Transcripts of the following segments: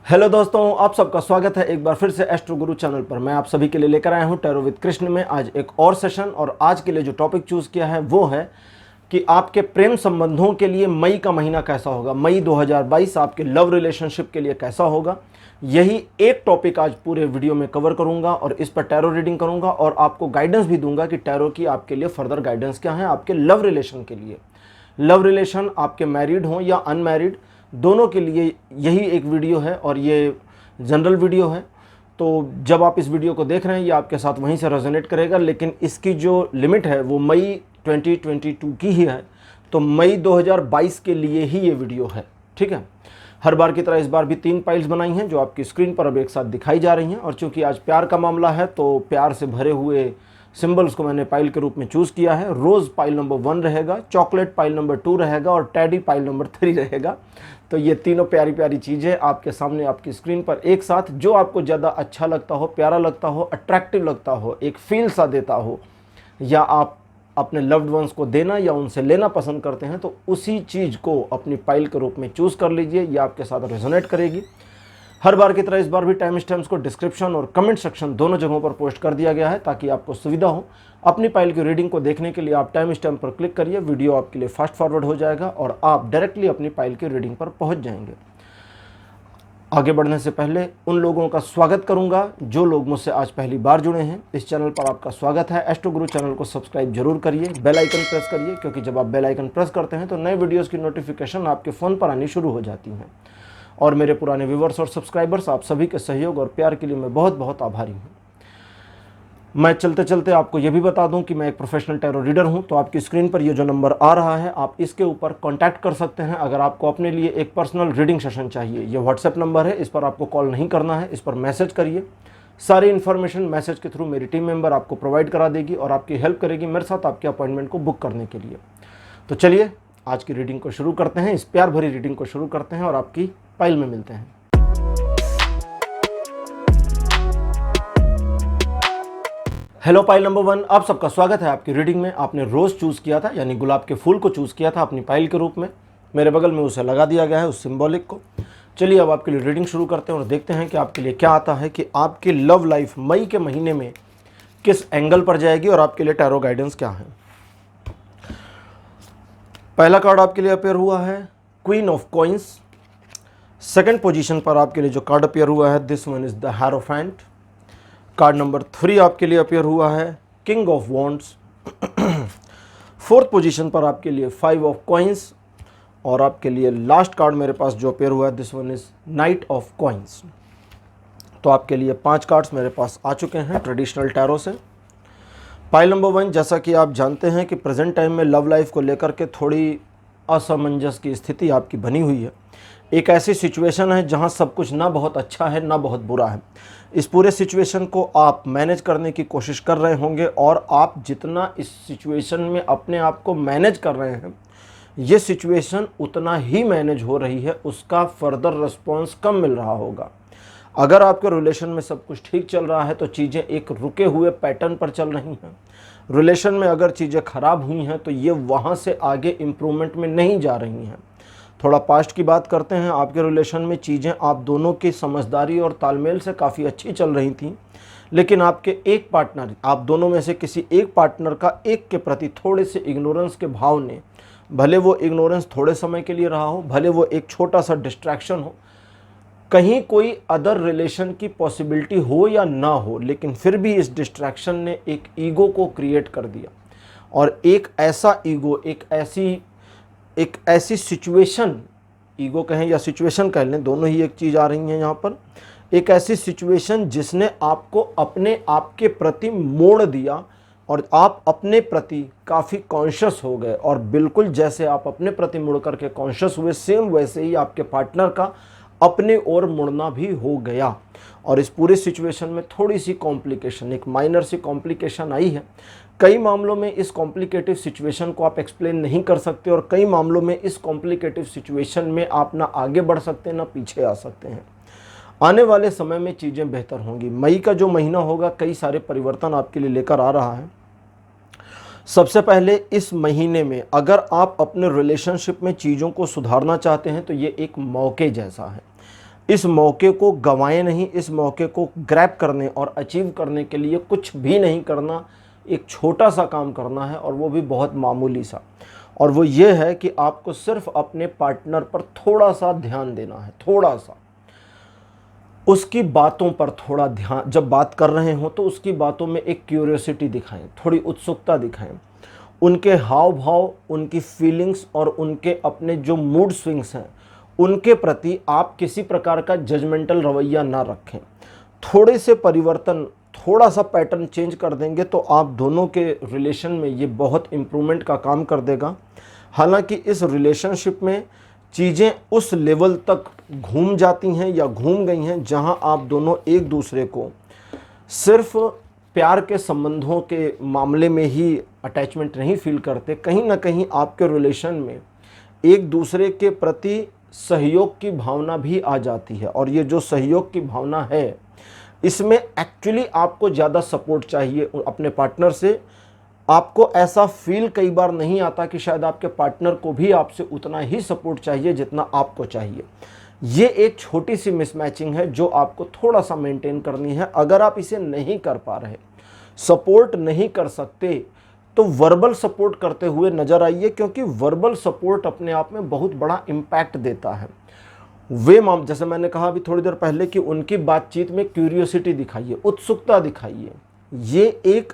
Hello दोस्तों, आप सबका स्वागत है एक बार फिर से एस्ट्रो गुरु चैनल पर। मैं आप सभी के लिए लेकर आया हूं टैरो विद कृष्ण में आज एक और सेशन। और आज के लिए जो टॉपिक चूज़ किया है वो है कि आपके प्रेम संबंधों के लिए मई का महीना कैसा होगा। मई 2022 आपके लव रिलेशनशिप के लिए कैसा होगा, यही एक टॉपिक आज पूरे वीडियो में कवर करूंगा और इस पर टैरो रीडिंग करूंगा और आपको गाइडेंस भी दूंगा कि टैरो की आपके लिए फर्दर गाइडेंस क्या है आपके लव रिलेशन के लिए। लव रिलेशन आपके मैरिड हों या अनमैरिड, दोनों के लिए यही एक वीडियो है और ये जनरल वीडियो है। तो जब आप इस वीडियो को देख रहे हैं ये आपके साथ वहीं से रेजोनेट करेगा, लेकिन इसकी जो लिमिट है वो मई 2022 की ही है। तो मई 2022 के लिए ही ये वीडियो है, ठीक है। हर बार की तरह इस बार भी 3 पाइल्स बनाई हैं जो आपकी स्क्रीन पर अब एक साथ दिखाई जा रही हैं। और चूंकि आज प्यार का मामला है तो प्यार से भरे हुए सिंबल्स को मैंने पाइल के रूप में चूज़ किया है। रोज़ पाइल नंबर 1 रहेगा, चॉकलेट पाइल नंबर 2 रहेगा और टैडी पाइल नंबर 3 रहेगा। तो ये तीनों प्यारी प्यारी चीज़ें आपके सामने आपकी स्क्रीन पर एक साथ, जो आपको ज़्यादा अच्छा लगता हो, प्यारा लगता हो, अट्रैक्टिव लगता हो, एक फील सा देता हो, या आप अपने लव्ड वंस को देना या उनसे लेना पसंद करते हैं, तो उसी चीज़ को अपनी पाइल के रूप में चूज़ कर लीजिए। ये आपके साथ रेजोनेट करेगी। हर बार की तरह इस बार भी टाइम स्टैम्प्स को डिस्क्रिप्शन और कमेंट सेक्शन दोनों जगहों पर पोस्ट कर दिया गया है ताकि आपको सुविधा हो। अपनी पाइल की रीडिंग को देखने के लिए आप टाइम स्टैम्प पर क्लिक करिए, वीडियो आपके लिए फास्ट फॉरवर्ड हो जाएगा और आप डायरेक्टली अपनी पाइल की रीडिंग पर पहुंच जाएंगे। आगे बढ़ने से पहले उन लोगों का स्वागत करूंगा जो लोग मुझसे आज पहली बार जुड़े हैं। इस चैनल पर आपका स्वागत है। एस्ट्रो गुरु चैनल को सब्सक्राइब जरूर करिए, बेल आइकन प्रेस करिए, क्योंकि जब आप बेल आइकन प्रेस करते हैं तो नए वीडियोज़ की नोटिफिकेशन आपके फ़ोन पर आनी शुरू हो जाती हैं। और मेरे पुराने व्यूवर्स और सब्सक्राइबर्स, आप सभी के सहयोग और प्यार के लिए मैं बहुत बहुत आभारी हूँ। मैं चलते चलते आपको ये भी बता दूं कि मैं एक प्रोफेशनल टैरो रीडर हूं। तो आपकी स्क्रीन पर ये जो नंबर आ रहा है आप इसके ऊपर कांटेक्ट कर सकते हैं अगर आपको अपने लिए एक पर्सनल रीडिंग सेशन चाहिए। ये व्हाट्सएप नंबर है, इस पर आपको कॉल नहीं करना है, इस पर मैसेज करिए। सारी इन्फॉर्मेशन मैसेज के थ्रू मेरी टीम मेंबर आपको प्रोवाइड करा देगी और आपकी हेल्प करेगी मेरे साथ आपके अपॉइंटमेंट को बुक करने के लिए। तो चलिए आज की रीडिंग को शुरू करते हैं, इस प्यार भरी रीडिंग को शुरू करते हैं और आपकी पाइल में मिलते हैं। हेलो पाइल नंबर 1, आप सबका स्वागत है आपकी रीडिंग में। आपने रोज़ चूज़ किया था, यानी गुलाब के फूल को चूज़ किया था अपनी पाइल के रूप में। मेरे बगल में उसे लगा दिया गया है, उस सिंबॉलिक को। चलिए अब आपके लिए रीडिंग शुरू करते हैं और देखते हैं कि आपके लिए क्या आता है कि आपकी लव लाइफ मई के महीने में किस एंगल पर जाएगी और आपके लिए टैरो गाइडेंस क्या है। पहला कार्ड आपके लिए अपेयर हुआ है queen of coins. Second position पर आपके लिए जो कार्ड अपेयर हुआ है this one is the hierophant. Card number 3 आपके लिए अपेयर हुआ है king of wands. Fourth position पर आपके लिए 5 ऑफ कॉइंस और आपके लिए लास्ट कार्ड मेरे पास जो अपेयर हुआ है this one is night of coins. तो आपके लिए 5 कार्ड्स मेरे पास आ चुके हैं ट्रेडिशनल टैरो से। पाइल नंबर 1, जैसा कि आप जानते हैं कि प्रेजेंट टाइम में लव लाइफ को लेकर के थोड़ी असमंजस की स्थिति आपकी बनी हुई है। एक ऐसी सिचुएशन है जहां सब कुछ ना बहुत अच्छा है ना बहुत बुरा है। इस पूरे सिचुएशन को आप मैनेज करने की कोशिश कर रहे होंगे और आप जितना इस सिचुएशन में अपने आप को मैनेज कर रहे हैं, ये सिचुएशन उतना ही मैनेज हो रही है, उसका फर्दर रिस्पॉन्स कम मिल रहा होगा। अगर आपके रिलेशन में सब कुछ ठीक चल रहा है तो चीज़ें एक रुके हुए पैटर्न पर चल रही हैं। रिलेशन में अगर चीज़ें ख़राब हुई हैं तो ये वहाँ से आगे इम्प्रूवमेंट में नहीं जा रही हैं। थोड़ा पास्ट की बात करते हैं। आपके रिलेशन में चीज़ें आप दोनों की समझदारी और तालमेल से काफ़ी अच्छी चल रही थी, लेकिन आपके एक पार्टनर, आप दोनों में से किसी एक पार्टनर का एक के प्रति थोड़े से इग्नोरेंस के भाव ने, भले वो इग्नोरेंस थोड़े समय के लिए रहा हो, भले वो एक छोटा सा डिस्ट्रैक्शन हो, कहीं कोई अदर रिलेशन की पॉसिबिलिटी हो या ना हो, लेकिन फिर भी इस डिस्ट्रैक्शन ने एक ईगो को क्रिएट कर दिया। और एक ऐसा ईगो, एक ऐसी सिचुएशन, ईगो कहें या सिचुएशन कह लें, दोनों ही एक चीज़ आ रही है यहाँ पर। एक ऐसी सिचुएशन जिसने आपको अपने आप के प्रति मोड़ दिया और आप अपने प्रति काफ़ी कॉन्शियस हो गए। और बिल्कुल जैसे आप अपने प्रति मुड़ करके कॉन्शियस हुए, सेम वैसे ही आपके पार्टनर का अपने ओर मुड़ना भी हो गया। और इस पूरे सिचुएशन में थोड़ी सी कॉम्प्लिकेशन, एक माइनर सी कॉम्प्लिकेशन आई है। कई मामलों में इस कॉम्प्लिकेटिव सिचुएशन को आप एक्सप्लेन नहीं कर सकते और कई मामलों में इस कॉम्प्लिकेटिव सिचुएशन में आप ना आगे बढ़ सकते ना पीछे आ सकते हैं। आने वाले समय में चीज़ें बेहतर होंगी। मई का जो महीना होगा कई सारे परिवर्तन आपके लिए लेकर आ रहा है। सबसे पहले इस महीने में अगर आप अपने रिलेशनशिप में चीज़ों को सुधारना चाहते हैं तो ये एक मौके जैसा है। इस मौके को गंवाएं नहीं, इस मौके को ग्रैब करने और अचीव करने के लिए कुछ भी नहीं करना, एक छोटा सा काम करना है और वो भी बहुत मामूली सा, और वो ये है कि आपको सिर्फ अपने पार्टनर पर थोड़ा सा ध्यान देना है, थोड़ा सा उसकी बातों पर थोड़ा ध्यान, जब बात कर रहे हो तो उसकी बातों में एक क्यूरियोसिटी दिखाएं, थोड़ी उत्सुकता दिखाएं, उनके हाव भाव, उनकी फीलिंग्स और उनके अपने जो मूड स्विंग्स हैं उनके प्रति आप किसी प्रकार का जजमेंटल रवैया ना रखें। थोड़े से परिवर्तन, थोड़ा सा पैटर्न चेंज कर देंगे तो आप दोनों के रिलेशन में ये बहुत इम्प्रूवमेंट का काम कर देगा। हालांकि इस रिलेशनशिप में चीज़ें उस लेवल तक घूम जाती हैं या घूम गई हैं जहां आप दोनों एक दूसरे को सिर्फ प्यार के संबंधों के मामले में ही अटैचमेंट नहीं फील करते, कहीं ना कहीं आपके रिलेशन में एक दूसरे के प्रति सहयोग की भावना भी आ जाती है। और ये जो सहयोग की भावना है, इसमें एक्चुअली आपको ज़्यादा सपोर्ट चाहिए अपने पार्टनर से। आपको ऐसा फील कई बार नहीं आता कि शायद आपके पार्टनर को भी आपसे उतना ही सपोर्ट चाहिए जितना आपको चाहिए। ये एक छोटी सी मिसमैचिंग है जो आपको थोड़ा सा मेंटेन करनी है। अगर आप इसे नहीं कर पा रहे, सपोर्ट नहीं कर सकते, तो वर्बल सपोर्ट करते हुए नजर आइए, क्योंकि वर्बल सपोर्ट अपने आप में बहुत बड़ा इम्पैक्ट देता है। जैसे मैंने कहा अभी थोड़ी देर पहले कि उनकी बातचीत में क्यूरियोसिटी दिखाइए, उत्सुकता दिखाइए। ये एक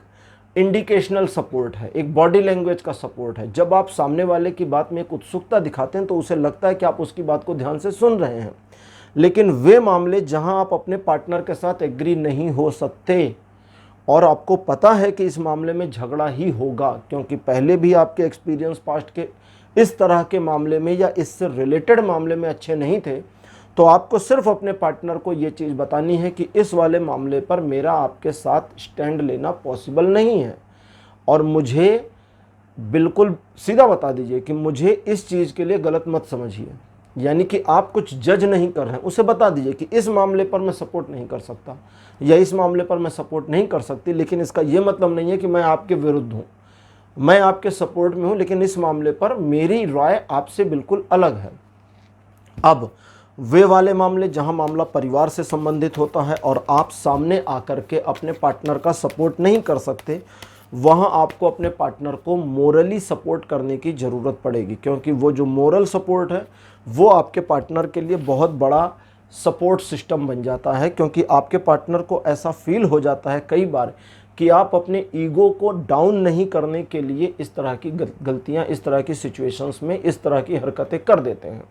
इंडिकेशनल सपोर्ट है, एक बॉडी लैंग्वेज का सपोर्ट है। जब आप सामने वाले की बात में एक उत्सुकता दिखाते हैं तो उसे लगता है कि आप उसकी बात को ध्यान से सुन रहे हैं। लेकिन वे मामले जहां आप अपने पार्टनर के साथ एग्री नहीं हो सकते और आपको पता है कि इस मामले में झगड़ा ही होगा, क्योंकि पहले भी आपके एक्सपीरियंस पास्ट के इस तरह के मामले में या इससे रिलेटेड मामले में अच्छे नहीं थे, तो आपको सिर्फ अपने पार्टनर को ये चीज़ बतानी है कि इस वाले मामले पर मेरा आपके साथ स्टैंड लेना पॉसिबल नहीं है, और मुझे बिल्कुल सीधा बता दीजिए कि मुझे इस चीज़ के लिए गलत मत समझिए। यानी कि आप कुछ जज नहीं कर रहे हैं, उसे बता दीजिए कि इस मामले पर मैं सपोर्ट नहीं कर सकता या इस मामले पर मैं सपोर्ट नहीं कर सकती, लेकिन इसका ये मतलब नहीं है कि मैं आपके विरुद्ध हूँ, मैं आपके सपोर्ट में हूँ, लेकिन इस मामले पर मेरी राय आपसे बिल्कुल अलग है। अब वे वाले मामले जहां मामला परिवार से संबंधित होता है और आप सामने आकर के अपने पार्टनर का सपोर्ट नहीं कर सकते, वहां आपको अपने पार्टनर को मोरली सपोर्ट करने की ज़रूरत पड़ेगी, क्योंकि वो जो मोरल सपोर्ट है वो आपके पार्टनर के लिए बहुत बड़ा सपोर्ट सिस्टम बन जाता है। क्योंकि आपके पार्टनर को ऐसा फील हो जाता है कई बार कि आप अपने ईगो को डाउन नहीं करने के लिए इस तरह की गलतियां, इस तरह की सिचुएशंस में इस तरह की हरकतें कर देते हैं।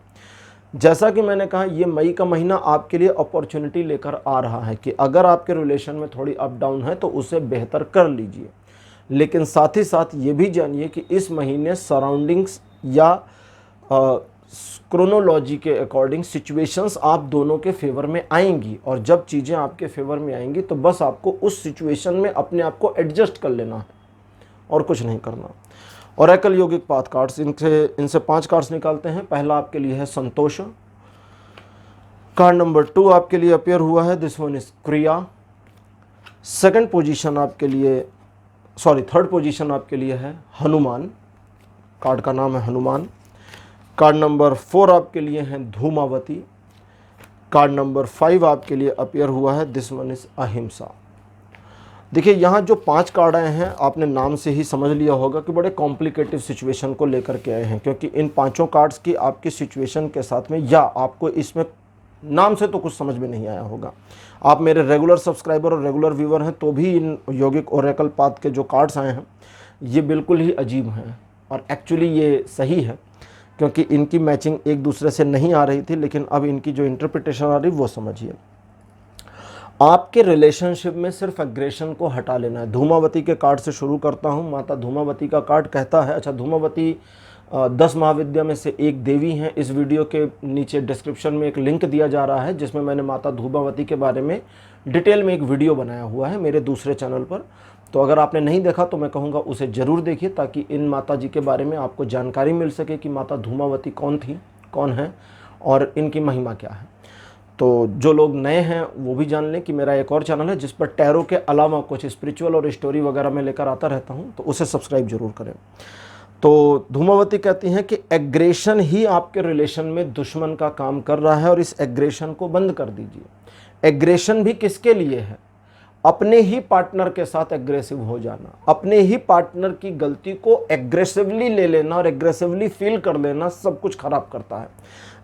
जैसा कि मैंने कहा, ये मई का महीना आपके लिए अपॉर्चुनिटी लेकर आ रहा है कि अगर आपके रिलेशन में थोड़ी अप डाउन है तो उसे बेहतर कर लीजिए। लेकिन साथ ही साथ ये भी जानिए कि इस महीने सराउंडिंग्स या क्रोनोलॉजी के अकॉर्डिंग सिचुएशंस आप दोनों के फेवर में आएंगी, और जब चीज़ें आपके फेवर में आएंगी तो बस आपको उस सिचुएशन में अपने आप को एडजस्ट कर लेना है और कुछ नहीं करना। ओरेकल योगिक पाथ कार्ड्स, इनसे 5 कार्ड्स निकालते हैं। पहला आपके लिए है संतोष। कार्ड नंबर 2 आपके लिए अपेयर हुआ है, दिस वन इज क्रिया। सेकंड पोजीशन आपके लिए, थर्ड पोजीशन आपके लिए है हनुमान। कार्ड का नाम है हनुमान। कार्ड नंबर 4 आपके लिए है धूमावती। कार्ड नंबर 5 आपके लिए अपेयर हुआ है, दिस वन इज अहिंसा। देखिए, यहाँ जो 5 कार्ड आए हैं आपने नाम से ही समझ लिया होगा कि बड़े कॉम्प्लिकेटिव सिचुएशन को लेकर के आए हैं, क्योंकि इन 5 कार्ड्स की आपकी सिचुएशन के साथ में, या आपको इसमें नाम से तो कुछ समझ में नहीं आया होगा, आप मेरे रेगुलर सब्सक्राइबर और रेगुलर व्यूवर हैं, तो भी इन योगिक ओरेकल पाथ के जो कार्ड्स आए हैं ये बिल्कुल ही अजीब हैं। और एक्चुअली ये सही है, क्योंकि इनकी मैचिंग एक दूसरे से नहीं आ रही थी, लेकिन अब इनकी जो इंटरप्रिटेशन आ रही वो समझिए। आपके रिलेशनशिप में सिर्फ एग्रेशन को हटा लेना है। धूमावती के कार्ड से शुरू करता हूँ। माता धूमावती का कार्ड कहता है, अच्छा, धूमावती 10 महाविद्या में से एक देवी हैं। इस वीडियो के नीचे डिस्क्रिप्शन में एक लिंक दिया जा रहा है जिसमें मैंने माता धूमावती के बारे में डिटेल में एक वीडियो बनाया हुआ है मेरे दूसरे चैनल पर। तो अगर आपने नहीं देखा तो मैं कहूँगा उसे ज़रूर देखिए, ताकि इन माता जी के बारे में आपको जानकारी मिल सके कि माता धूमावती कौन थी, कौन है और इनकी महिमा क्या है। तो जो लोग नए हैं वो भी जान लें कि मेरा एक और चैनल है जिस पर टैरो के अलावा कुछ स्पिरिचुअल और स्टोरी वगैरह मैं लेकर आता रहता हूँ, तो उसे सब्सक्राइब जरूर करें। तो धूमावती कहती हैं कि एग्रेशन ही आपके रिलेशन में दुश्मन का काम कर रहा है और इस एग्रेशन को बंद कर दीजिए। एग्रेशन भी किसके लिए है? अपने ही पार्टनर के साथ एग्रेसिव हो जाना, अपने ही पार्टनर की गलती को एग्रेसिवली ले लेना और एग्रेसिवली फील कर लेना सब कुछ खराब करता है।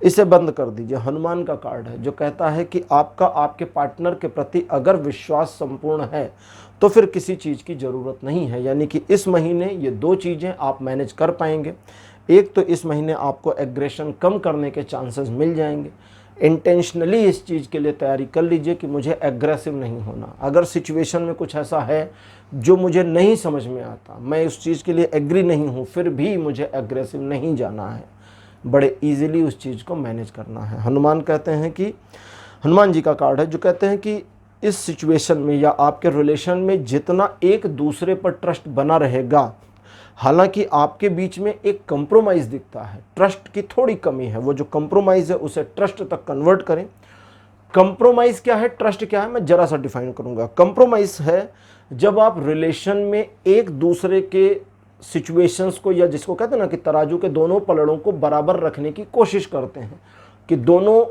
इसे बंद कर दीजिए। हनुमान का कार्ड है जो कहता है कि आपका आपके पार्टनर के प्रति अगर विश्वास संपूर्ण है तो फिर किसी चीज़ की ज़रूरत नहीं है। यानी कि इस महीने ये दो चीज़ें आप मैनेज कर पाएंगे। एक तो इस महीने आपको एग्रेशन कम करने के चांसेस मिल जाएंगे। इंटेंशनली इस चीज़ के लिए तैयारी कर लीजिए कि मुझे एग्रेसिव नहीं होना। अगर सिचुएशन में कुछ ऐसा है जो मुझे नहीं समझ में आता, मैं उस चीज़ के लिए एग्री नहीं हूँ, फिर भी मुझे एग्रेसिव नहीं जाना है। बड़े इजीली उस चीज़ को मैनेज करना है। हनुमान कहते हैं कि, हनुमान जी का कार्ड है जो कहते हैं कि इस सिचुएशन में या आपके रिलेशन में जितना एक दूसरे पर ट्रस्ट बना रहेगा, हालांकि आपके बीच में एक कंप्रोमाइज़ दिखता है, ट्रस्ट की थोड़ी कमी है, वो जो कंप्रोमाइज़ है उसे ट्रस्ट तक कन्वर्ट करें। कंप्रोमाइज़ क्या है, ट्रस्ट क्या है, मैं जरा सा डिफाइन करूंगा। कंप्रोमाइज़ है जब आप रिलेशन में एक दूसरे के सिचुएशंस को, या जिसको कहते हैं ना कि तराजू के दोनों पलड़ों को बराबर रखने की कोशिश करते हैं कि दोनों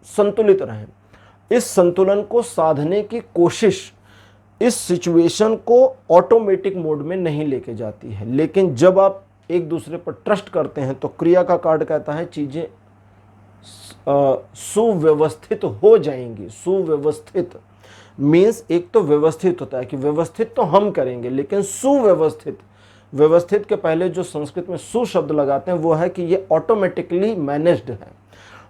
संतुलित रहें। इस संतुलन को साधने की कोशिश इस सिचुएशन को ऑटोमेटिक मोड में नहीं लेके जाती है। लेकिन जब आप एक दूसरे पर ट्रस्ट करते हैं तो क्रिया का कार्ड कहता है चीज़ें सुव्यवस्थित हो जाएंगी। सुव्यवस्थित मीन्स एक तो व्यवस्थित होता है कि व्यवस्थित तो हम करेंगे, लेकिन सुव्यवस्थित, व्यवस्थित के पहले जो संस्कृत में सु शब्द लगाते हैं वो है कि ये ऑटोमेटिकली मैनेज्ड है।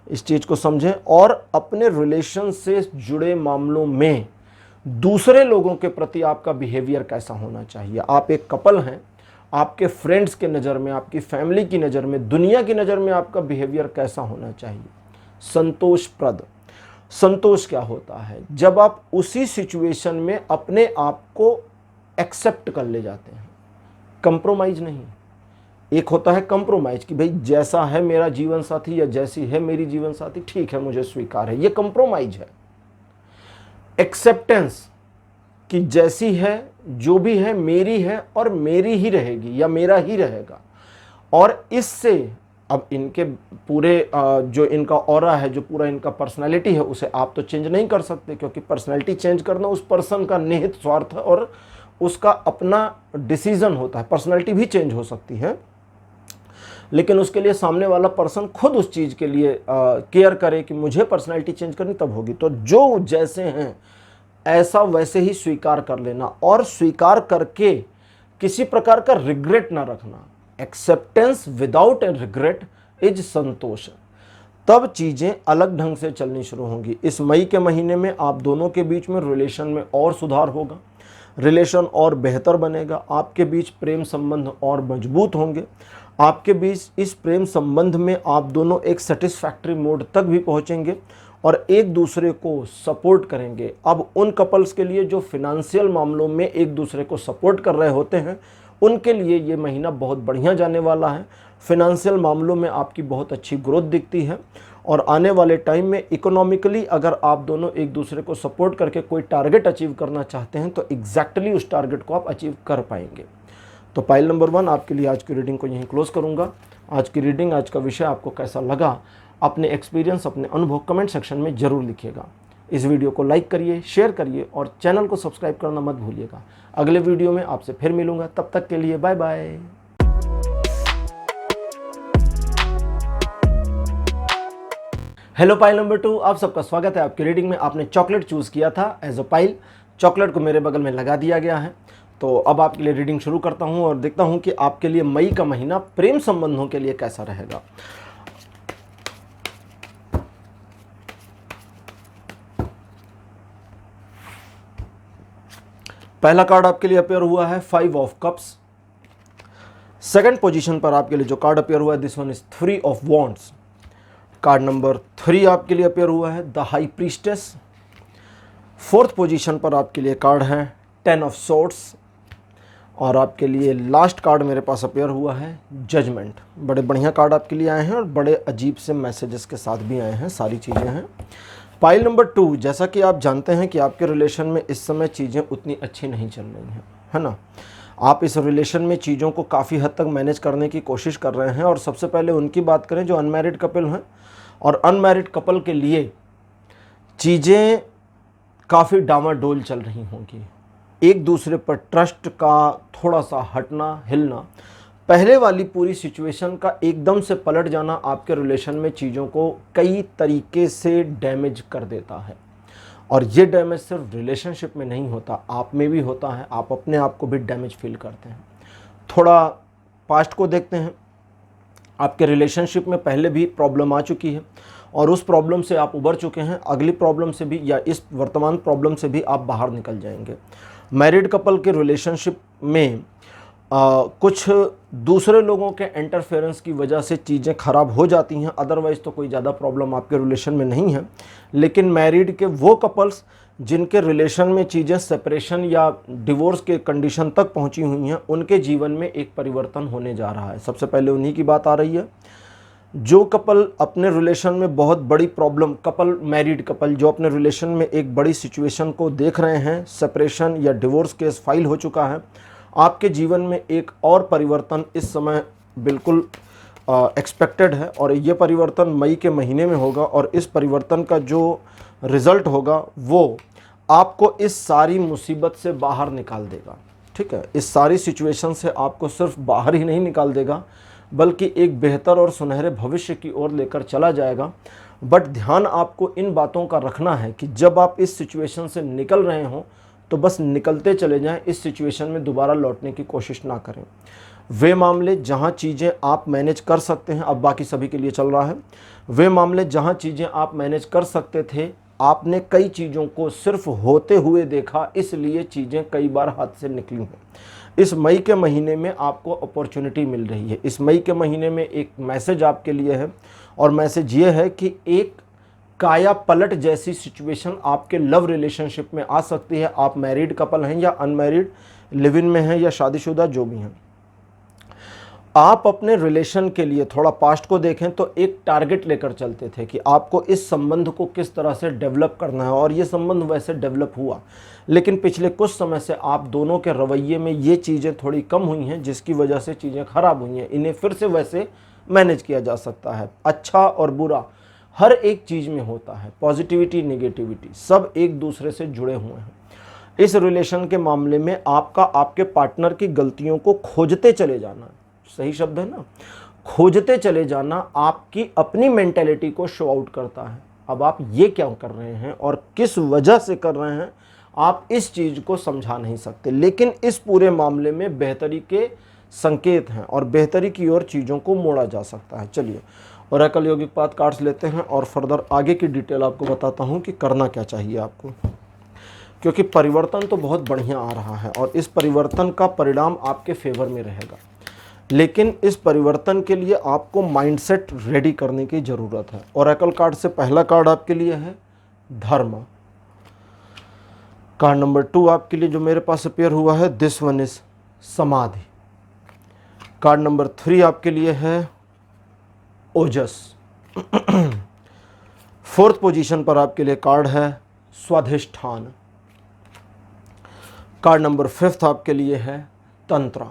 इस चीज़ को समझें। और अपने रिलेशन से जुड़े मामलों में दूसरे लोगों के प्रति आपका बिहेवियर कैसा होना चाहिए। आप एक कपल हैं, आपके फ्रेंड्स के नज़र में, आपकी फैमिली की नज़र में, दुनिया की नज़र में आपका बिहेवियर कैसा होना चाहिए? संतोषप्रद। संतोष क्या होता है? जब आप उसी सिचुएशन में अपने आप को एक्सेप्ट कर ले जाते हैं, कंप्रोमाइज़ नहीं। एक होता है कंप्रोमाइज़ कि भाई जैसा है मेरा जीवन साथी या जैसी है मेरी जीवन साथी, ठीक है, मुझे स्वीकार है, ये कंप्रोमाइज़ है। एक्सेप्टेंस कि जैसी है, जो भी है, मेरी है और मेरी ही रहेगी या मेरा ही रहेगा। और इससे अब इनके पूरे जो इनका ऑरा है, जो पूरा इनका पर्सनालिटी है, उसे आप तो चेंज नहीं कर सकते, क्योंकि पर्सनालिटी चेंज करना उस पर्सन का निहित स्वार्थ है और उसका अपना डिसीजन होता है। पर्सनालिटी भी चेंज हो सकती है, लेकिन उसके लिए सामने वाला पर्सन खुद उस चीज़ के लिए केयर करे कि मुझे पर्सनालिटी चेंज करनी, तब होगी। तो जो जैसे हैं ऐसा वैसे ही स्वीकार कर लेना, और स्वीकार करके किसी प्रकार का रिग्रेट ना रखना। Acceptance without a regret is संतोष। तब चीज़ें अलग ढंग से चलनी शुरू होंगी। इस मई के महीने में आप दोनों के बीच में रिलेशन में और सुधार होगा, रिलेशन और बेहतर बनेगा, आपके बीच प्रेम संबंध और मजबूत होंगे। आपके बीच इस प्रेम संबंध में आप दोनों एक सेटिस्फैक्ट्री मोड तक भी पहुंचेंगे और एक दूसरे को सपोर्ट करेंगे। अब उन कपल्स के लिए जो फिनेंशियल मामलों में एक दूसरे को सपोर्ट कर रहे होते हैं, उनके लिए ये महीना बहुत बढ़िया जाने वाला है। फिनेंशियल मामलों में आपकी बहुत अच्छी ग्रोथ दिखती है और आने वाले टाइम में इकोनॉमिकली अगर आप दोनों एक दूसरे को सपोर्ट करके कोई टारगेट अचीव करना चाहते हैं तो एग्जैक्टली उस टारगेट को आप अचीव कर पाएंगे। तो पाइल नंबर 1 आपके लिए आज की रीडिंग को यहीं क्लोज करूंगा। आज की रीडिंग, आज का विषय आपको कैसा लगा, अपने एक्सपीरियंस, अपने अनुभव कमेंट सेक्शन में ज़रूर लिखिएगा। इस वीडियो को लाइक करिए, शेयर करिए और चैनल को सब्सक्राइब करना मत भूलिएगा। अगले वीडियो में आपसे फिर मिलूंगा, तब तक के लिए bye bye. Hello pile number 2, आप सबका स्वागत है आपकी रीडिंग में। आपने चॉकलेट चूज़ किया था एज अ पाइल, चॉकलेट को मेरे बगल में लगा दिया गया है। तो अब आपके लिए रीडिंग शुरू करता हूं और देखता हूं कि आपके लिए मई का महीना प्रेम संबंधों के लिए कैसा रहेगा। पहला कार्ड आपके लिए अपेयर हुआ है 5 ऑफ कप्स। सेकंड पोजीशन पर आपके लिए जो कार्ड अपेयर हुआ है, this one is 3 of wands. Card number 3 आपके लिए अपेयर हुआ है the high priestess. Fourth position पर आपके लिए कार्ड है 10 ऑफ सोर्ड्स। और आपके लिए लास्ट कार्ड मेरे पास अपेयर हुआ है जजमेंट। बड़े बढ़िया कार्ड आपके लिए आए हैं और बड़े अजीब से मैसेजेस के साथ भी आए हैं, सारी चीज़ें हैं। पाइल नंबर 2, जैसा कि आप जानते हैं कि आपके रिलेशन में इस समय चीज़ें उतनी अच्छी नहीं चल रही हैं, है ना। आप इस रिलेशन में चीज़ों को काफ़ी हद तक मैनेज करने की कोशिश कर रहे हैं। और सबसे पहले उनकी बात करें जो अनमैरिड कपल हैं, और अनमैरिड कपल के लिए चीज़ें काफ़ी डामाडोल चल रही होंगी। एक दूसरे पर ट्रस्ट का थोड़ा सा हटना हिलना, पहले वाली पूरी सिचुएशन का एकदम से पलट जाना आपके रिलेशन में चीज़ों को कई तरीके से डैमेज कर देता है। और ये डैमेज सिर्फ रिलेशनशिप में नहीं होता, आप में भी होता है। आप अपने आप को भी डैमेज फील करते हैं। थोड़ा पास्ट को देखते हैं। आपके रिलेशनशिप में पहले भी प्रॉब्लम आ चुकी है और उस प्रॉब्लम से आप उबर चुके हैं। अगली प्रॉब्लम से भी या इस वर्तमान प्रॉब्लम से भी आप बाहर निकल जाएंगे। मैरिड कपल के रिलेशनशिप में कुछ दूसरे लोगों के इंटरफेरेंस की वजह से चीज़ें ख़राब हो जाती हैं। अदरवाइज़ तो कोई ज़्यादा प्रॉब्लम आपके रिलेशन में नहीं है। लेकिन मैरिड के वो कपल्स जिनके रिलेशन में चीज़ें सेपरेशन या डिवोर्स के कंडीशन तक पहुंची हुई हैं, उनके जीवन में एक परिवर्तन होने जा रहा है। सबसे पहले उन्हीं की बात आ रही है। जो कपल अपने रिलेशन में बहुत बड़ी प्रॉब्लम, मैरिड कपल जो अपने रिलेशन में एक बड़ी सिचुएशन को देख रहे हैं, सेपरेशन या डिवोर्स केस फाइल हो चुका है, आपके जीवन में एक और परिवर्तन इस समय बिल्कुल एक्सपेक्टेड है। और ये परिवर्तन मई के महीने में होगा और इस परिवर्तन का जो रिज़ल्ट होगा वो आपको इस सारी मुसीबत से बाहर निकाल देगा। ठीक है, इस सारी सिचुएशन से आपको सिर्फ बाहर ही नहीं निकाल देगा बल्कि एक बेहतर और सुनहरे भविष्य की ओर लेकर चला जाएगा। बट ध्यान आपको इन बातों का रखना है कि जब आप इस सिचुएशन से निकल रहे हों तो बस निकलते चले जाएं, इस सिचुएशन में दोबारा लौटने की कोशिश ना करें। वे मामले जहां चीज़ें आप मैनेज कर सकते हैं, अब बाकी सभी के लिए चल रहा है, वे मामले जहां चीज़ें आप मैनेज कर सकते थे, आपने कई चीज़ों को सिर्फ होते हुए देखा, इसलिए चीज़ें कई बार हाथ से निकली हैं। इस मई के महीने में आपको अपॉर्चुनिटी मिल रही है। इस मई के महीने में एक मैसेज आपके लिए है और मैसेज ये है कि एक काया पलट जैसी सिचुएशन आपके लव रिलेशनशिप में आ सकती है। आप मैरिड कपल हैं या अनमैरिड, लिव इन में हैं या शादीशुदा, जो भी हैं, आप अपने रिलेशन के लिए थोड़ा पास्ट को देखें तो एक टारगेट लेकर चलते थे कि आपको इस संबंध को किस तरह से डेवलप करना है और ये संबंध वैसे डेवलप हुआ। लेकिन पिछले कुछ समय से आप दोनों के रवैये में ये चीज़ें थोड़ी कम हुई हैं जिसकी वजह से चीज़ें खराब हुई हैं। इन्हें फिर से वैसे मैनेज किया जा सकता है। अच्छा और बुरा हर एक चीज़ में होता है, पॉजिटिविटी नेगेटिविटी सब एक दूसरे से जुड़े हुए हैं। इस रिलेशन के मामले में आपका आपके पार्टनर की गलतियों को खोजते चले जाना, सही शब्द है ना, खोजते चले जाना आपकी अपनी मेंटेलिटी को शो आउट करता है। अब आप ये क्या कर रहे हैं और किस वजह से कर रहे हैं, आप इस चीज़ को समझा नहीं सकते। लेकिन इस पूरे मामले में बेहतरी के संकेत हैं और बेहतरी की ओर चीज़ों को मोड़ा जा सकता है। चलिए ओरेकल यौगिक पाथ कार्ड्स लेते हैं और फर्दर आगे की डिटेल आपको बताता हूँ कि करना क्या चाहिए आपको, क्योंकि परिवर्तन तो बहुत बढ़िया आ रहा है और इस परिवर्तन का परिणाम आपके फेवर में रहेगा। लेकिन इस परिवर्तन के लिए आपको माइंडसेट रेडी करने की ज़रूरत है। ओरेकल कार्ड से पहला कार्ड आपके लिए है धर्म। कार्ड नंबर 2 आपके लिए जो मेरे पास अपेयर हुआ है, दिस वन इज समाधि। कार्ड नंबर 3 आपके लिए है ओजस। 4th पोजीशन पर आपके लिए कार्ड है स्वाधिष्ठान। कार्ड नंबर 5 आपके लिए है तंत्रा।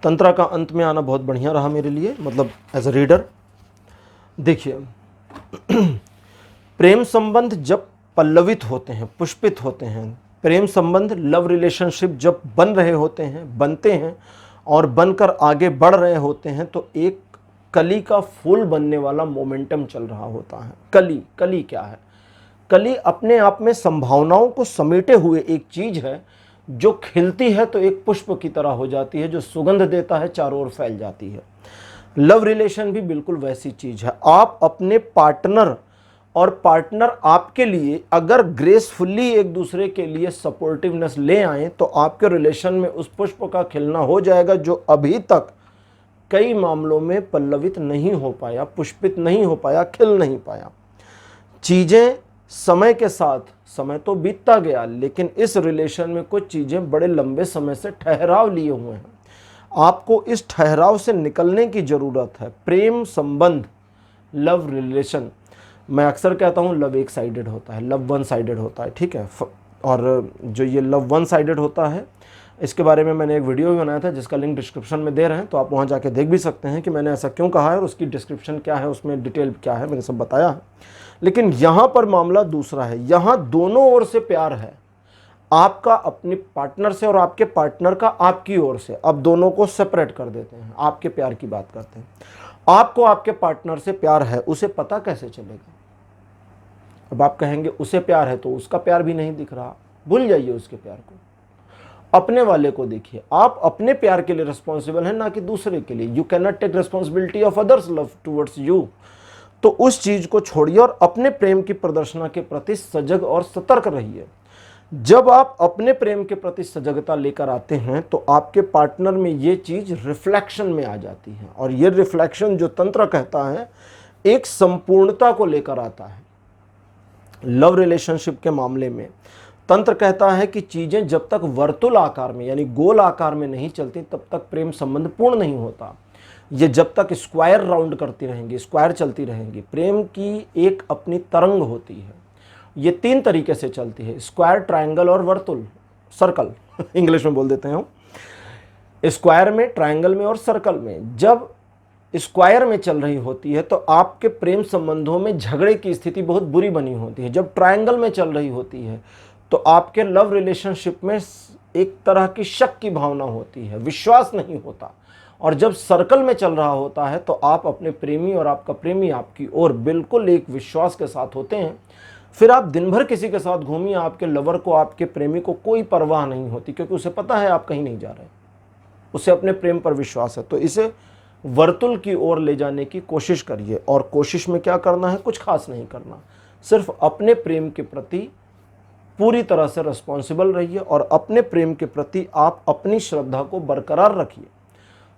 तंत्रा का अंत में आना बहुत बढ़िया रहा मेरे लिए, मतलब एज अ रीडर। देखिए प्रेम संबंध जब पल्लवित होते हैं, पुष्पित होते हैं, प्रेम संबंध लव रिलेशनशिप जब बन रहे होते हैं, बनते हैं और बनकर आगे बढ़ रहे होते हैं, तो एक कली का फूल बनने वाला मोमेंटम चल रहा होता है। कली क्या है? कली अपने आप में संभावनाओं को समेटे हुए एक चीज है जो खिलती है तो एक पुष्प की तरह हो जाती है, जो सुगंध देता है, चारों ओर फैल जाती है। लव रिलेशन भी बिल्कुल वैसी चीज है। आप अपने पार्टनर और पार्टनर आपके लिए अगर ग्रेसफुली एक दूसरे के लिए सपोर्टिवनेस ले आए तो आपके रिलेशन में उस पुष्प का खिलना हो जाएगा जो अभी तक कई मामलों में पल्लवित नहीं हो पाया, पुष्पित नहीं हो पाया, खिल नहीं पाया। चीज़ें समय के साथ, समय तो बीतता गया, लेकिन इस रिलेशन में कुछ चीज़ें बड़े लंबे समय से ठहराव लिए हुए हैं। आपको इस ठहराव से निकलने की ज़रूरत है। प्रेम संबंध, लव रिलेशन, मैं अक्सर कहता हूँ लव एक साइडेड होता है, लव वन साइडेड होता है, ठीक है। और जो ये लव वन साइडेड होता है इसके बारे में मैंने एक वीडियो भी बनाया था जिसका लिंक डिस्क्रिप्शन में दे रहे हैं, तो आप वहाँ जाके देख भी सकते हैं कि मैंने ऐसा क्यों कहा है और उसकी डिस्क्रिप्शन क्या है, उसमें डिटेल क्या है, मैंने सब बताया है। लेकिन यहाँ पर मामला दूसरा है, यहाँ दोनों ओर से प्यार है, आपका अपने पार्टनर से और आपके पार्टनर का आपकी ओर से। अब दोनों को सेपरेट कर देते हैं, आपके प्यार की बात करते हैं। आपको आपके पार्टनर से प्यार है, उसे पता कैसे चलेगा? अब आप कहेंगे उसे प्यार है तो उसका प्यार भी नहीं दिख रहा, भूल जाइए उसके प्यार को, अपने वाले को देखिए। आप अपने प्यार के लिए रिस्पॉन्सिबल हैं, ना कि दूसरे के लिए। You can not take responsibility of others love towards you. तो उस चीज को छोड़िए और अपने प्रेम की प्रदर्शना के प्रति सजग और सतर्क रहिए। जब आप अपने प्रेम के प्रति सजगता लेकर आते हैं तो आपके पार्टनर में ये चीज रिफ्लेक्शन में आ जाती है, और ये रिफ्लेक्शन जो तंत्र कहता है एक संपूर्णता को लेकर आता है। लव रिलेशनशिप के मामले में तंत्र कहता है कि चीजें जब तक वर्तुल आकार में यानी गोल आकार में नहीं चलती तब तक प्रेम संबंध पूर्ण नहीं होता। ये जब तक स्क्वायर राउंड करती रहेंगी, स्क्वायर चलती रहेंगी। प्रेम की एक अपनी तरंग होती है, ये 3 तरीके से चलती है, स्क्वायर, ट्रायंगल और वर्तुल, सर्कल इंग्लिश में बोल देते हैं हम। स्क्वायर में, ट्रायंगल में और सर्कल में जब स्क्वायर में चल रही होती है तो आपके प्रेम संबंधों में झगड़े की स्थिति बहुत बुरी बनी होती है। जब ट्रायंगल में चल रही होती है तो आपके लव रिलेशनशिप में एक तरह की शक की भावना होती है, विश्वास नहीं होता। और जब सर्कल में चल रहा होता है तो आप अपने प्रेमी और आपका प्रेमी आपकी ओर बिल्कुल एक विश्वास के साथ होते हैं। फिर आप दिन भर किसी के साथ घूमिए, आपके लवर को, आपके प्रेमी को कोई परवाह नहीं होती, क्योंकि उसे पता है आप कहीं नहीं जा रहे, उसे अपने प्रेम पर विश्वास है। तो इसे वर्तुल की ओर ले जाने की कोशिश करिए। और कोशिश में क्या करना है? कुछ खास नहीं करना, सिर्फ अपने प्रेम के प्रति पूरी तरह से रिस्पॉन्सिबल रहिए और अपने प्रेम के प्रति आप अपनी श्रद्धा को बरकरार रखिए।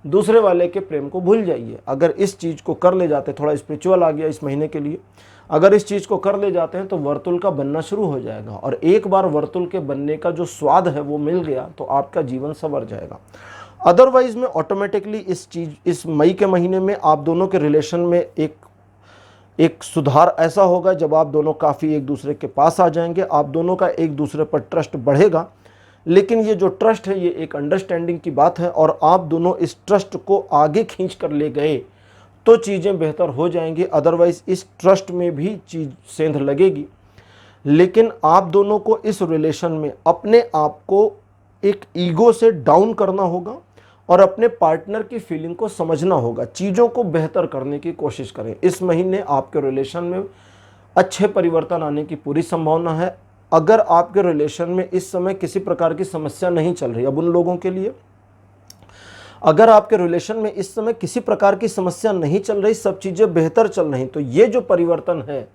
दूसरे वाले के प्रेम को भूल जाइए। अगर इस चीज़ को कर ले जाते, थोड़ा स्पिरिचुअल आ गया इस महीने के लिए, अगर इस चीज़ को कर ले जाते हैं तो वर्तुल का बनना शुरू हो जाएगा। और एक बार वर्तुल के बनने का जो स्वाद है वो मिल गया तो आपका जीवन संवर जाएगा। अदरवाइज में ऑटोमेटिकली इस मई के महीने में आप दोनों के रिलेशन में एक सुधार ऐसा होगा जब आप दोनों काफ़ी एक दूसरे के पास आ जाएंगे, आप दोनों का एक दूसरे पर ट्रस्ट बढ़ेगा। लेकिन ये जो ट्रस्ट है ये एक अंडरस्टैंडिंग की बात है, और आप दोनों इस ट्रस्ट को आगे खींच कर ले गए तो चीज़ें बेहतर हो जाएंगी। अदरवाइज इस ट्रस्ट में भी चीज़ सेंध लगेगी। लेकिन आप दोनों को इस रिलेशन में अपने आप को एक ईगो से डाउन करना होगा और अपने पार्टनर की फीलिंग को समझना होगा। चीज़ों को बेहतर करने की कोशिश करें। इस महीने आपके रिलेशन में अच्छे परिवर्तन आने की पूरी संभावना है। अगर आपके रिलेशन में इस समय किसी प्रकार की समस्या नहीं चल रही, अब उन लोगों के लिए, अगर आपके रिलेशन में इस समय किसी प्रकार की समस्या नहीं चल रही, सब चीज़ें बेहतर चल रही, तो ये जो परिवर्तन है,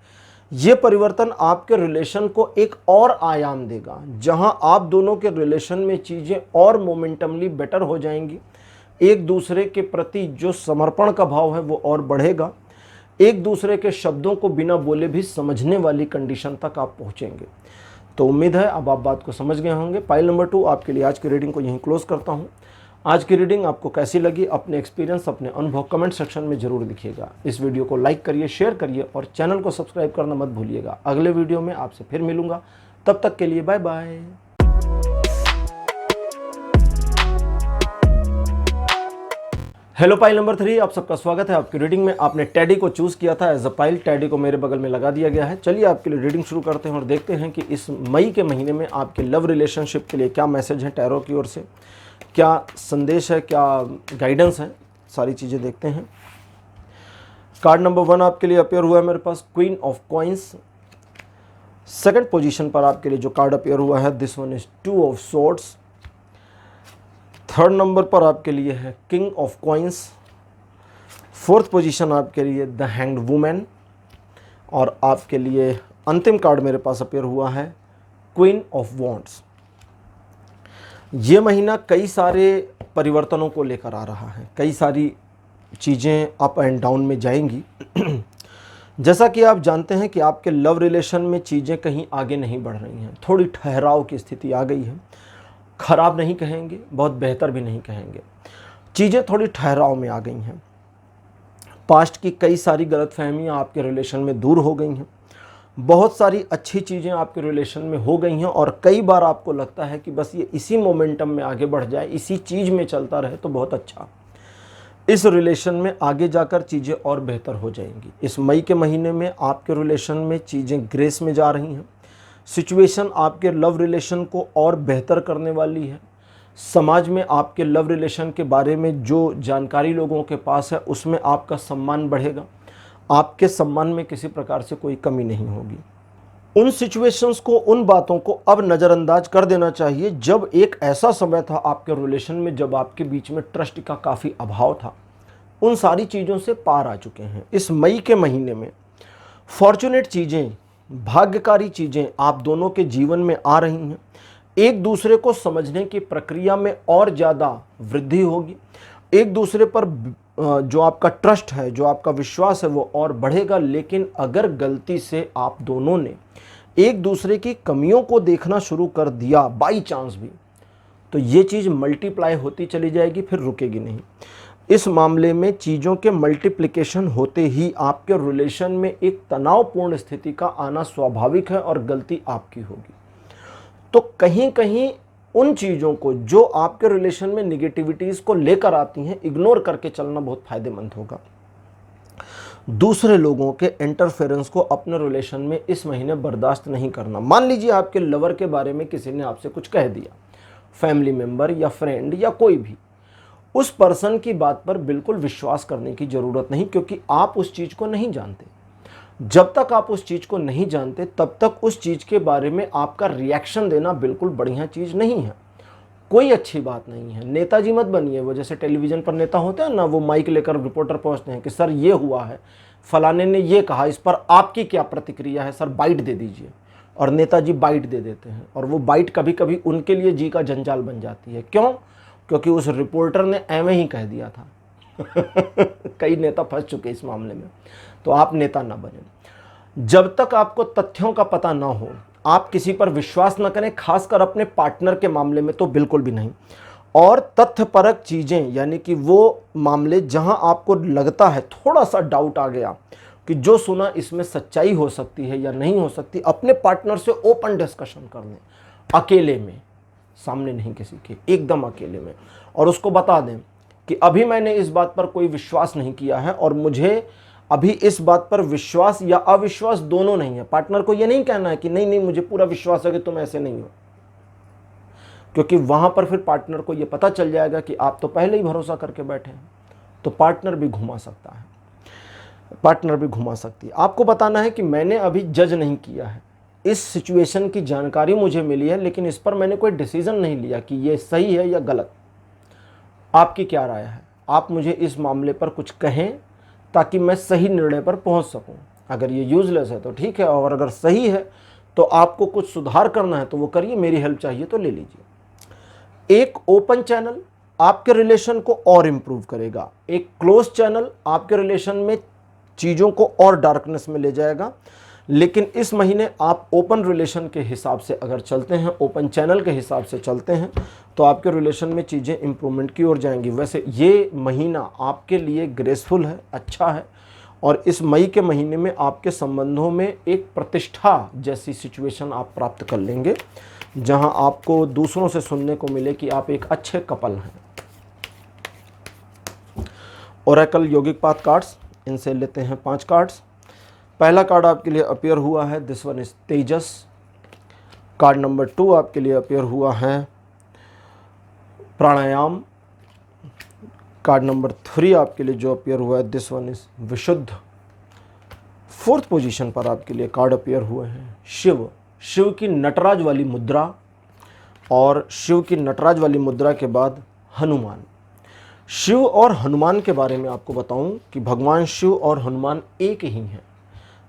ये परिवर्तन आपके रिलेशन को एक और आयाम देगा, जहां आप दोनों के रिलेशन में चीज़ें और मोमेंटमली बेटर हो जाएंगी। एक दूसरे के प्रति जो समर्पण का भाव है वो और बढ़ेगा। एक दूसरे के शब्दों को बिना बोले भी समझने वाली कंडीशन तक आप पहुंचेंगे। तो उम्मीद है अब आप बात को समझ गए होंगे। पाइल नंबर 2 आपके लिए आज की रीडिंग को यहीं क्लोज करता हूं। आज की रीडिंग आपको कैसी लगी, अपने एक्सपीरियंस, अपने अनुभव कमेंट सेक्शन में जरूर लिखिएगा। इस वीडियो को लाइक करिए, शेयर करिए और चैनल को सब्सक्राइब करना मत भूलिएगा। अगले वीडियो में आपसे फिर मिलूंगा, तब तक के लिए bye bye. Hello pile number 3, आप सबका स्वागत है आपकी रीडिंग में। आपने टैडी को चूज किया था एज अ पाइल, टैडी को मेरे बगल में लगा दिया गया है। चलिए आपके लिए रीडिंग शुरू करते हैं और देखते हैं कि इस मई के महीने में आपके लव रिलेशनशिप के लिए क्या मैसेज है टैरो की ओर से, क्या संदेश है, क्या गाइडेंस है, सारी चीज़ें देखते हैं। कार्ड नंबर 1 आपके लिए अपेयर हुआ है मेरे पास, queen of coins. Second position पर आपके लिए जो कार्ड अपेयर हुआ है, this one is 2 of swords. Third number पर आपके लिए है king of coins. Fourth position आपके लिए द हैंग्ड वुमेन। और आपके लिए अंतिम कार्ड मेरे पास अपेयर हुआ है क्वीन ऑफ वॉन्ड्स। ये महीना कई सारे परिवर्तनों को लेकर आ रहा है, कई सारी चीज़ें अप एंड डाउन में जाएंगी। जैसा कि आप जानते हैं कि आपके लव रिलेशन में चीज़ें कहीं आगे नहीं बढ़ रही हैं, थोड़ी ठहराव की स्थिति आ गई है। खराब नहीं कहेंगे, बहुत बेहतर भी नहीं कहेंगे, चीज़ें थोड़ी ठहराव में आ गई हैं। पास्ट की कई सारी गलतफहमियां आपके रिलेशन में दूर हो गई हैं। बहुत सारी अच्छी चीज़ें आपके रिलेशन में हो गई हैं और कई बार आपको लगता है कि बस ये इसी मोमेंटम में आगे बढ़ जाए, इसी चीज़ में चलता रहे तो बहुत अच्छा। इस रिलेशन में आगे जाकर चीज़ें और बेहतर हो जाएंगी। इस मई के महीने में आपके रिलेशन में चीज़ें ग्रेस में जा रही हैं। सिचुएशन आपके लव रिलेशन को और बेहतर करने वाली है। समाज में आपके लव रिलेशन के बारे में जो जानकारी लोगों के पास है उसमें आपका सम्मान बढ़ेगा। आपके सम्मान में किसी प्रकार से कोई कमी नहीं होगी। उन सिचुएशंस को, उन बातों को अब नज़रअंदाज कर देना चाहिए जब एक ऐसा समय था आपके रिलेशन में जब आपके बीच में ट्रस्ट का काफ़ी अभाव था। उन सारी चीज़ों से पार आ चुके हैं। इस मई के महीने में फॉर्चुनेट चीज़ें, भाग्यकारी चीज़ें आप दोनों के जीवन में आ रही हैं। एक दूसरे को समझने की प्रक्रिया में और ज़्यादा वृद्धि होगी। एक दूसरे पर जो आपका ट्रस्ट है, जो आपका विश्वास है वो और बढ़ेगा। लेकिन अगर गलती से आप दोनों ने एक दूसरे की कमियों को देखना शुरू कर दिया बाई चांस भी, तो ये चीज़ मल्टीप्लाई होती चली जाएगी, फिर रुकेगी नहीं। इस मामले में चीज़ों के मल्टीप्लिकेशन होते ही आपके रिलेशन में एक तनावपूर्ण स्थिति का आना स्वाभाविक है और गलती आपकी होगी। तो कहीं कहीं उन चीज़ों को जो आपके रिलेशन में निगेटिविटीज़ को लेकर आती हैं, इग्नोर करके चलना बहुत फायदेमंद होगा। दूसरे लोगों के इंटरफेरेंस को अपने रिलेशन में इस महीने बर्दाश्त नहीं करना। मान लीजिए आपके लवर के बारे में किसी ने आपसे कुछ कह दिया, फैमिली मेंबर या फ्रेंड या कोई भी, उस पर्सन की बात पर बिल्कुल विश्वास करने की ज़रूरत नहीं, क्योंकि आप उस चीज़ को नहीं जानते। जब तक आप उस चीज़ को नहीं जानते तब तक उस चीज़ के बारे में आपका रिएक्शन देना बिल्कुल बढ़िया चीज़ नहीं है, कोई अच्छी बात नहीं है। नेताजी मत बनिए। वो जैसे टेलीविज़न पर नेता होते हैं ना, वो माइक लेकर रिपोर्टर पहुंचते हैं कि सर ये हुआ है, फलाने ने ये कहा, इस पर आपकी क्या प्रतिक्रिया है, सर बाइट दे दीजिए। और नेताजी बाइट दे देते हैं और वो बाइट कभी कभी उनके लिए जी का जंजाल बन जाती है। क्यों? क्योंकि उस रिपोर्टर ने एवं ही कह दिया था। कई नेता फंस चुके इस मामले में। तो आप नेता ना बने। जब तक आपको तथ्यों का पता ना हो आप किसी पर विश्वास न करें, खासकर अपने पार्टनर के मामले में तो बिल्कुल भी नहीं। और तथ्यपरक चीज़ें, यानी कि वो मामले जहां आपको लगता है थोड़ा सा डाउट आ गया कि जो सुना इसमें सच्चाई हो सकती है या नहीं हो सकती, अपने पार्टनर से ओपन डिस्कशन कर लें, अकेले में, सामने नहीं किसी के, एकदम अकेले में, और उसको बता दें कि अभी मैंने इस बात पर कोई विश्वास नहीं किया है और मुझे अभी इस बात पर विश्वास या अविश्वास दोनों नहीं है। पार्टनर को यह नहीं कहना है कि नहीं नहीं मुझे पूरा विश्वास है कि तुम ऐसे नहीं हो, क्योंकि वहां पर फिर पार्टनर को यह पता चल जाएगा कि आप तो पहले ही भरोसा करके बैठे हैं। तो पार्टनर भी घुमा सकता है, पार्टनर भी घुमा सकती है। आपको बताना है कि मैंने अभी जज नहीं किया है, इस सिचुएशन की जानकारी मुझे मिली है, लेकिन इस पर मैंने कोई डिसीजन नहीं लिया कि ये सही है या गलत। आपकी क्या राय है? आप मुझे इस मामले पर कुछ कहें ताकि मैं सही निर्णय पर पहुंच सकूं। अगर ये यूजलेस है तो ठीक है, और अगर सही है तो आपको कुछ सुधार करना है तो वो करिए, मेरी हेल्प चाहिए तो ले लीजिए। एक ओपन चैनल आपके रिलेशन को और इम्प्रूव करेगा, एक क्लोज चैनल आपके रिलेशन में चीज़ों को और डार्कनेस में ले जाएगा। लेकिन इस महीने आप ओपन रिलेशन के हिसाब से अगर चलते हैं, ओपन चैनल के हिसाब से चलते हैं, तो आपके रिलेशन में चीज़ें इम्प्रूवमेंट की ओर जाएंगी। वैसे ये महीना आपके लिए ग्रेसफुल है, अच्छा है, और इस मई के महीने में आपके संबंधों में एक प्रतिष्ठा जैसी सिचुएशन आप प्राप्त कर लेंगे, जहां आपको दूसरों से सुनने को मिले कि आप एक अच्छे कपल हैं। ओरेकल योगिक पाथ कार्ड्स, इनसे लेते हैं 5 कार्ड्स। पहला कार्ड आपके लिए अपीयर हुआ है, this one is Tejas. Card number 2 आपके लिए अपीयर हुआ है प्राणायाम। कार्ड नंबर 3 आपके लिए जो अपीयर हुआ है, दिस वन इज विशुद्ध। 4th पोजीशन पर आपके लिए कार्ड अपीयर हुए हैं शिव। शिव की नटराज वाली मुद्रा, और शिव की नटराज वाली मुद्रा के बाद हनुमान। शिव और हनुमान के बारे में आपको बताऊं कि भगवान शिव और हनुमान एक ही हैं।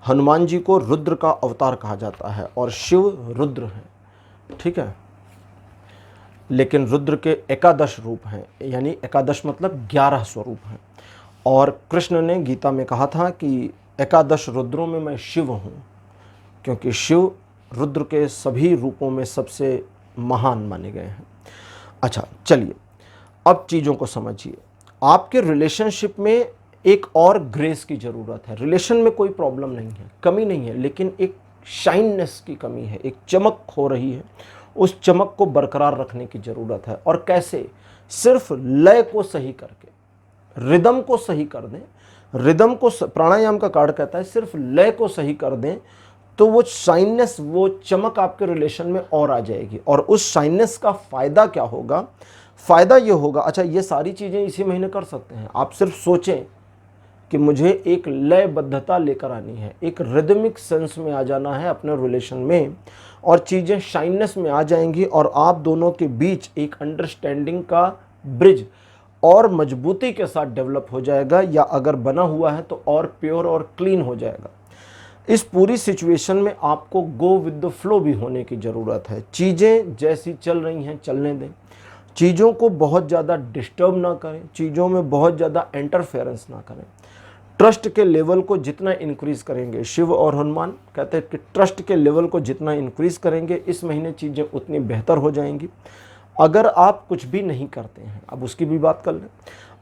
हनुमान जी को रुद्र का अवतार कहा जाता है और शिव रुद्र हैं, ठीक है। लेकिन रुद्र के 11 रूप हैं, यानी 11 मतलब 11 स्वरूप हैं। और कृष्ण ने गीता में कहा था कि 11 रुद्रों में मैं शिव हूँ, क्योंकि शिव रुद्र के सभी रूपों में सबसे महान माने गए हैं। अच्छा चलिए, अब चीज़ों को समझिए। आपके रिलेशनशिप में एक और ग्रेस की ज़रूरत है। रिलेशन में कोई प्रॉब्लम नहीं है, कमी नहीं है, लेकिन एक शाइननेस की कमी है, एक चमक खो रही है, उस चमक को बरकरार रखने की ज़रूरत है। और कैसे? सिर्फ लय को सही करके, रिदम को सही कर दें, रिदम को प्राणायाम का कार्ड कहता है सिर्फ लय को सही कर दें तो वो शाइननेस, वो चमक आपके रिलेशन में और आ जाएगी। और उस शाइननेस का फ़ायदा क्या होगा? फ़ायदा ये होगा, अच्छा ये सारी चीज़ें इसी महीने कर सकते हैं। आप सिर्फ सोचें कि मुझे एक लयबद्धता लेकर आनी है, एक रिदमिक सेंस में आ जाना है अपने रिलेशन में, और चीज़ें शाइननेस में आ जाएंगी और आप दोनों के बीच एक अंडरस्टैंडिंग का ब्रिज और मजबूती के साथ डेवलप हो जाएगा, या अगर बना हुआ है तो और प्योर और क्लीन हो जाएगा। इस पूरी सिचुएशन में आपको गो विद द फ्लो भी होने की ज़रूरत है। चीज़ें जैसी चल रही हैं चलने दें, चीज़ों को बहुत ज़्यादा डिस्टर्ब ना करें, चीज़ों में बहुत ज़्यादा इंटरफेरेंस ना करें। ट्रस्ट के लेवल को जितना इंक्रीज़ करेंगे, शिव और हनुमान कहते हैं कि ट्रस्ट के लेवल को जितना इंक्रीज़ करेंगे इस महीने चीज़ें उतनी बेहतर हो जाएंगी। अगर आप कुछ भी नहीं करते हैं, अब उसकी भी बात कर लें,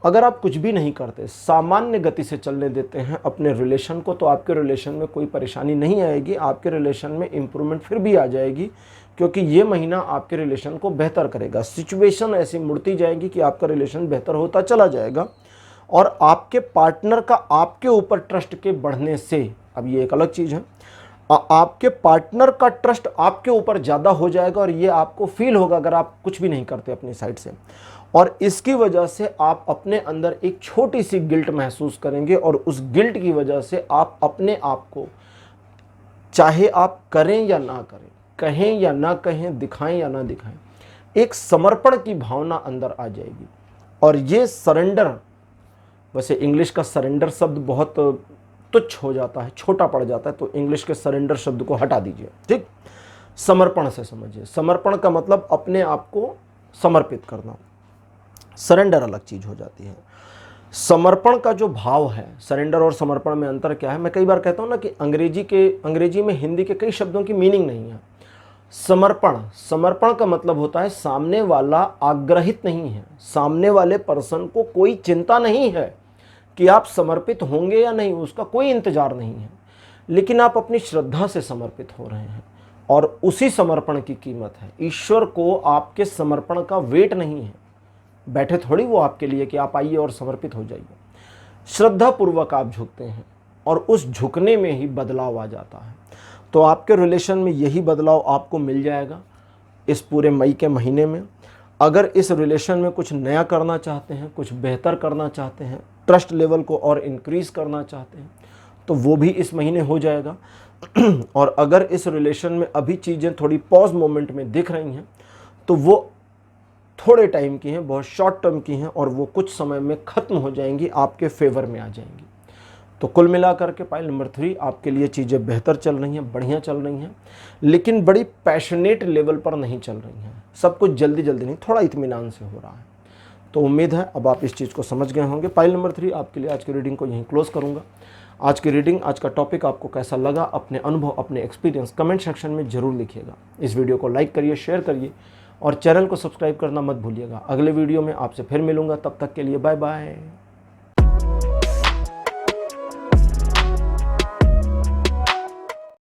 अगर आप कुछ भी नहीं करते, सामान्य गति से चलने देते हैं अपने रिलेशन को, तो आपके रिलेशन में कोई परेशानी नहीं आएगी, आपके रिलेशन में इम्प्रूवमेंट फिर भी आ जाएगी, क्योंकि ये महीना आपके रिलेशन को बेहतर करेगा। सिचुएशन ऐसी मुड़ती जाएगी कि आपका रिलेशन बेहतर होता चला जाएगा, और आपके पार्टनर का आपके ऊपर ट्रस्ट के बढ़ने से, अब ये एक अलग चीज़ है, आपके पार्टनर का ट्रस्ट आपके ऊपर ज़्यादा हो जाएगा, और ये आपको फील होगा अगर आप कुछ भी नहीं करते अपनी साइड से, और इसकी वजह से आप अपने अंदर एक छोटी सी गिल्ट महसूस करेंगे, और उस गिल्ट की वजह से आप अपने आप को, चाहे आप करें या ना करें, कहें या ना कहें, दिखाएं या ना दिखाएं, एक समर्पण की भावना अंदर आ जाएगी। और ये सरेंडर, वैसे इंग्लिश का सरेंडर शब्द बहुत तुच्छ हो जाता है, छोटा पड़ जाता है, तो इंग्लिश के सरेंडर शब्द को हटा दीजिए, ठीक। समर्पण से समझिए, समर्पण का मतलब अपने आप को समर्पित करना, सरेंडर अलग चीज़ हो जाती है। समर्पण का जो भाव है, सरेंडर और समर्पण में अंतर क्या है? मैं कई बार कहता हूँ ना कि अंग्रेजी में हिंदी के कई शब्दों की मीनिंग नहीं है। समर्पण का मतलब होता है सामने वाला आग्रहित नहीं है, सामने वाले पर्सन को कोई चिंता नहीं है कि आप समर्पित होंगे या नहीं, उसका कोई इंतजार नहीं है, लेकिन आप अपनी श्रद्धा से समर्पित हो रहे हैं, और उसी समर्पण की कीमत है। ईश्वर को आपके समर्पण का वेट नहीं है, बैठे थोड़ी वो आपके लिए कि आप आइए और समर्पित हो जाइए। श्रद्धा पूर्वक आप झुकते हैं, और उस झुकने में ही बदलाव आ जाता है। तो आपके रिलेशन में यही बदलाव आपको मिल जाएगा इस पूरे मई के महीने में। अगर इस रिलेशन में कुछ नया करना चाहते हैं, कुछ बेहतर करना चाहते हैं, ट्रस्ट लेवल को और इंक्रीज़ करना चाहते हैं, तो वो भी इस महीने हो जाएगा। और अगर इस रिलेशन में अभी चीज़ें थोड़ी पॉज मोमेंट में दिख रही हैं, तो वो थोड़े टाइम की हैं, बहुत शॉर्ट टर्म की हैं, और वो कुछ समय में ख़त्म हो जाएंगी, आपके फेवर में आ जाएंगी। तो कुल मिलाकर के पाइल नंबर 3 आपके लिए चीज़ें बेहतर चल रही हैं, बढ़िया चल रही हैं, लेकिन बड़ी पैशनेट लेवल पर नहीं चल रही हैं। सब कुछ जल्दी जल्दी नहीं, थोड़ा इत्मीनान से हो रहा है। तो उम्मीद है अब आप इस चीज़ को समझ गए होंगे। पाइल नंबर 3 आपके लिए आज की रीडिंग को यहीं क्लोज करूँगा। आज की रीडिंग, आज का टॉपिक आपको कैसा लगा, अपने अनुभव, अपने एक्सपीरियंस कमेंट सेक्शन में ज़रूर लिखिएगा। इस वीडियो को लाइक करिए, शेयर करिए, और चैनल को सब्सक्राइब करना मत भूलिएगा। अगले वीडियो में आपसे फिर मिलूँगा, तब तक के लिए बाय बाय।